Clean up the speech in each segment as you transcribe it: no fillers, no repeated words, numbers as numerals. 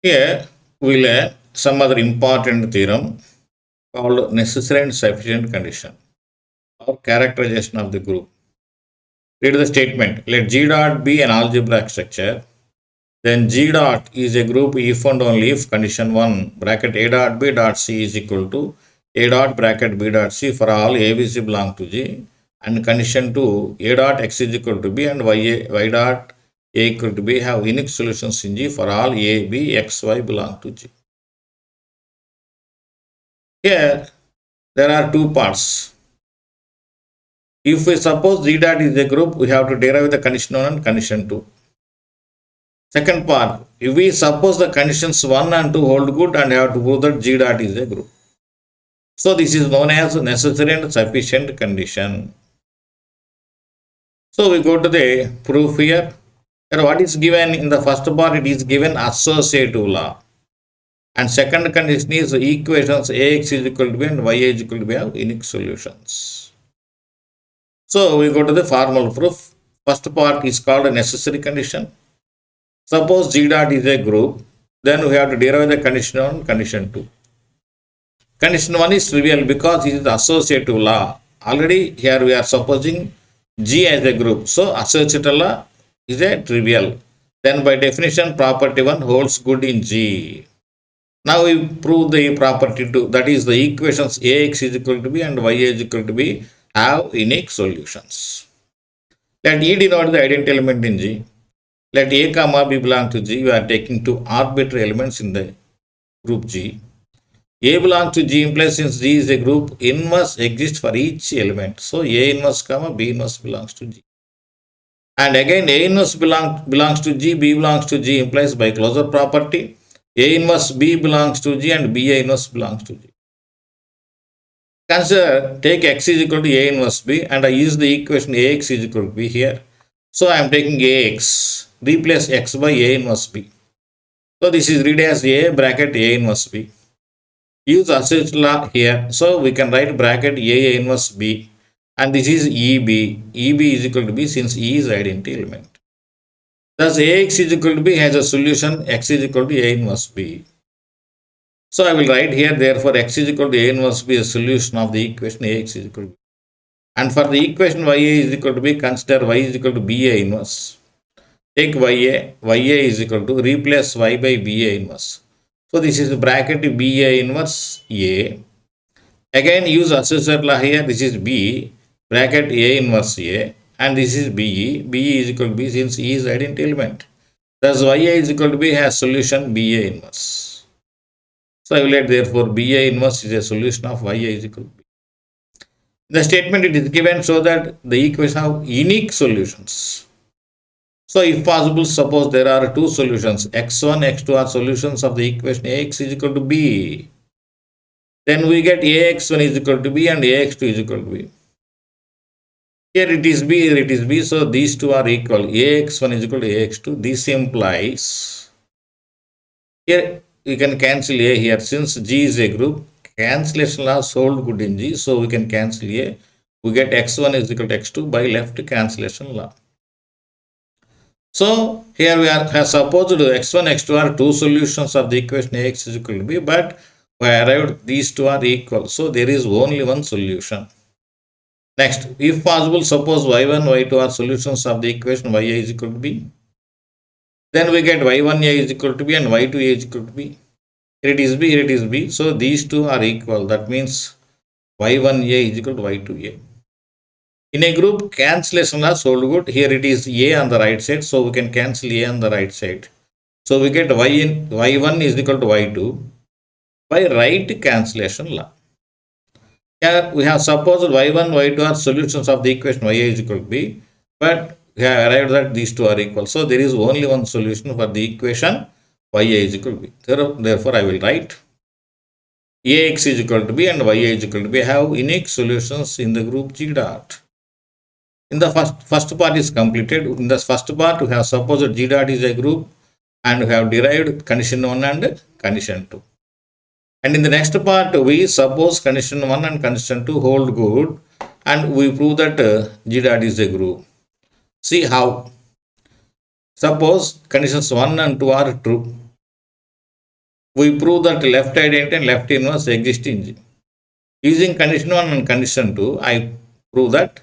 Here we learn some other important theorem called necessary and sufficient condition or characterization of the group. Read the statement. Let G dot be an algebraic structure. Then G dot is a group if and only if condition 1 bracket A dot B dot C is equal to A dot bracket B dot C for all ABC belong to G, and condition 2 A dot X is equal to B and Y dot A equal to B have unique solutions in G for all A, B, X, Y belong to G. Here there are two parts. If we suppose G dot is a group, we have to derive the condition 1 and condition 2. Second part, if we suppose the conditions 1 and 2 hold good and have to prove that G dot is a group. So this is known as necessary and sufficient condition. So we go to the proof here. Here what is given in the first part, it is given associative law. And second condition is equations Ax is equal to B and Y is equal to B have unique solutions. So we go to the formal proof. First part is called a necessary condition. Suppose G dot is a group, then we have to derive the condition 1, condition 2. Condition 1 is trivial because it is associative law. Already here we are supposing G as a group. So associative law is a trivial. Then by definition property 1 holds good in G. Now we prove the property 2, that is the equations Ax is equal to B and Y is equal to B have unique solutions. Let E denote the identity element in G. Let A comma B belong to G. We are taking two arbitrary elements in the group G. A belongs to G implies since G is a group, inverse exists for each element. So A inverse comma B inverse belongs to G. And again A inverse belongs to G, B belongs to G implies by closure property A inverse B belongs to G and B A inverse belongs to G. Consider, take X is equal to A inverse B and I use the equation Ax is equal to B here. So I am taking Ax, replace X by A inverse B. So this is read as A bracket A inverse B. Use associative law here. So we can write bracket A inverse B and this is EB. EB is equal to B since E is identity element. Thus Ax is equal to B has a solution X is equal to A inverse B. So I will write here therefore X is equal to A inverse B is a solution of the equation Ax is equal to B. And for the equation Ya is equal to B, consider Y is equal to BA inverse. Take Ya is equal to replace Y by BA inverse. So this is bracket BA inverse A. Again use associative law here, this is B bracket A inverse A and this is BE. BE is equal to B since E is identity element. Thus Ya is equal to B has solution BA inverse. So I will let therefore BA inverse is a solution of Ya is equal to B. The statement it is given so that the equations have unique solutions. So if possible, suppose there are two solutions, x1, x2 are solutions of the equation Ax is equal to B. Then we get Ax1 is equal to B and Ax2 is equal to B. Here it is B, here it is B, so these two are equal. Ax1 is equal to Ax2. This implies, here we can cancel A here since G is a group. Cancellation law hold good in G, so we can cancel A. We get x1 is equal to x2 by left cancellation law. So here we have supposed x1, x2 are two solutions of the equation Ax is equal to B, but we arrived these two are equal. So there is only one solution. Next, if possible, suppose y1, y2 are solutions of the equation Ya is equal to B. Then we get y1A is equal to B and y2A is equal to B. Here it is B, here it is B. So these two are equal. That means y1A is equal to y2A. In a group, cancellation laws hold good. Here it is A on the right side, so we can cancel A on the right side. So we get y1 is equal to y2 by right cancellation law. Here we have supposed y1, y2 are solutions of the equation Ya is equal to B, but we have arrived that these two are equal. So there is only one solution for the equation Ya is equal to B. Therefore, I will write Ax is equal to B and Ya is equal to B have unique solutions in the group G dot. In the first part is completed. In the first part, we have supposed G dot is a group and we have derived condition 1 and condition 2. And in the next part, we suppose condition 1 and condition 2 hold good and we prove that G dot is a group. See how. Suppose conditions 1 and 2 are true. we prove that left identity and left inverse exist in G. Using condition 1 and condition 2, I prove that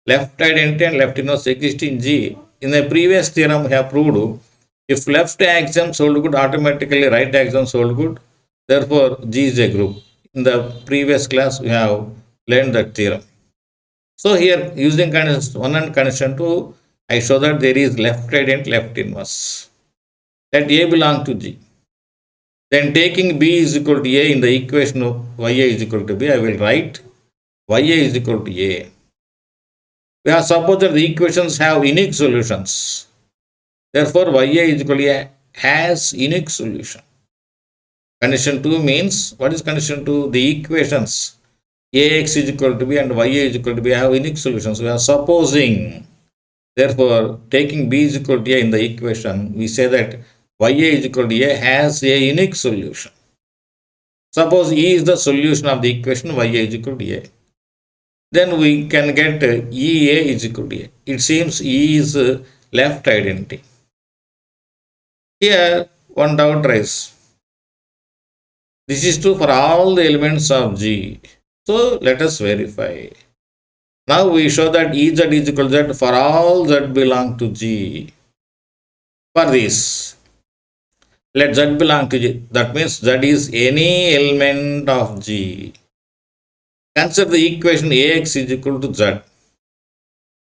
left identity and left inverse exist in G. In the previous theorem, we have proved if left axioms hold good, automatically right axioms hold good. Therefore, G is a group. In the previous class, we have learned that theorem. So here, using condition 1 and condition 2, I show that there is left identity, left inverse. Let A belong to G. Then taking B is equal to A in the equation of Ya is equal to B, I will write Ya is equal to A. We have supposed that the equations have unique solutions. Therefore, Ya is equal to A has unique solution. Condition 2 means, what is condition 2? The equations Ax is equal to B and Ya is equal to B have unique solutions. We are supposing. Therefore, taking B is equal to A in the equation, we say that Ya is equal to A has a unique solution. Suppose E is the solution of the equation Ya is equal to A. Then we can get EA is equal to A. It seems E is left identity. Here, one doubt arises. This is true for all the elements of G. So, let us verify. Now, we show that Ez is equal to Z for all Z belong to G. For this, let Z belong to G. That means Z is any element of G. Consider the equation Ax is equal to Z.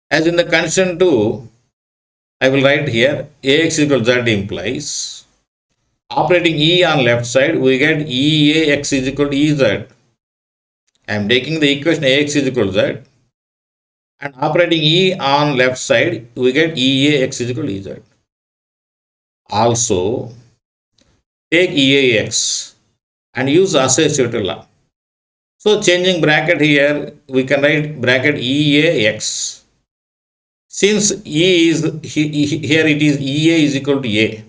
As in the condition 2, I will write here Ax is equal to Z implies operating E on left side, we get Eax is equal to Ez. I am taking the equation Ax is equal to Z and operating E on left side, we get Eax is equal to Ez. Also, take Eax and use associative law. So, changing bracket here, we can write bracket Eax. Since E is, here it is Ea is equal to A.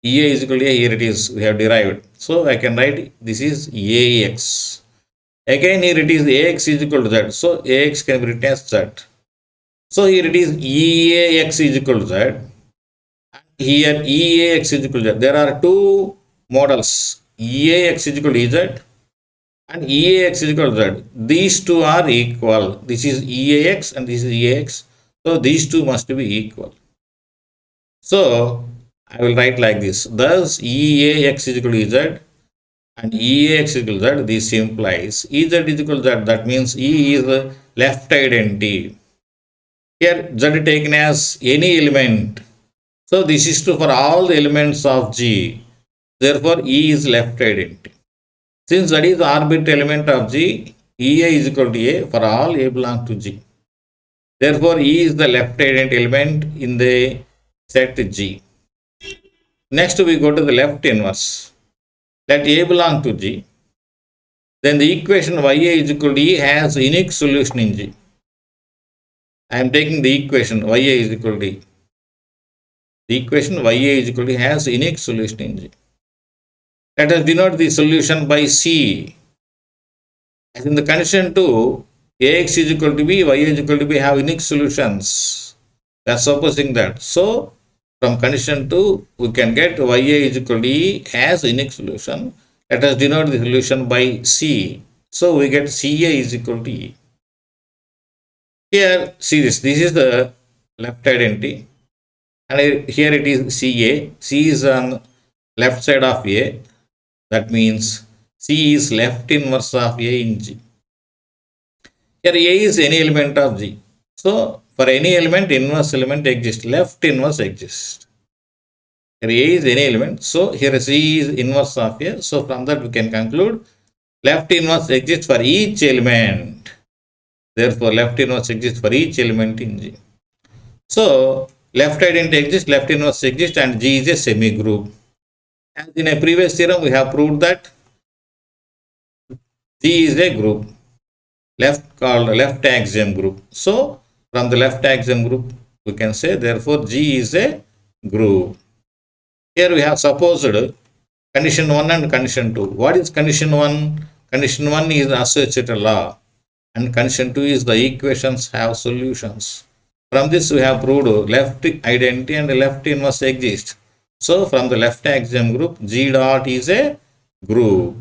Ea is equal to A, here it is, we have derived. So, I can write this is Ax. Again, here it is Ax is equal to Z. So, Ax can be written as Z. So, here it is Eax is equal to Z. Here Eax is equal to Z. There are two models, Eax is equal to Ez and Eax is equal to Z. These two are equal. This is Eax and this is Eax. So, these two must be equal. So, I will write like this. Thus, Eax is equal to Ez and Eax is equal to Z. This implies Ez is equal to Z. That means E is left identity. Here, Z taken as any element. So, this is true for all the elements of G. Therefore, E is left identity. Since that is the arbitrary element of G, Ea is equal to A for all A belong to G. Therefore, E is the left identity element in the set G. Next, we go to the left inverse. Let A belong to G. Then the equation Ya is equal to E has unique solution in G. I am taking the equation Ya is equal to E. The equation Ya is equal to E has unique solution in G. Let us denote the solution by C. As in the condition 2, Ax is equal to B, Y is equal to B have unique solutions. We are supposing that. So, from condition 2, we can get Ya is equal to E has unique solution. Let us denote the solution by C. So, we get Ca is equal to E. Here, see this. This is the left identity. And here it is Ca. C is on left side of A. That means C is left inverse of A in G. Here A is any element of G. So, for any element, inverse element exists. Left inverse exists. Here A is any element. So, here C is inverse of A. So, from that we can conclude left inverse exists for each element. Therefore, left inverse exists for each element in G. So, left identity exists, left inverse exists and G is a semi-group. As in a previous theorem, we have proved that G is a group called left axiom group. So, from the left axiom group, we can say therefore G is a group. Here we have supposed condition 1 and condition 2. What is condition 1? Condition 1 is the associated law and condition 2 is the equations have solutions. From this we have proved left identity and left inverse exist. So from the left axiom group, G dot is a group.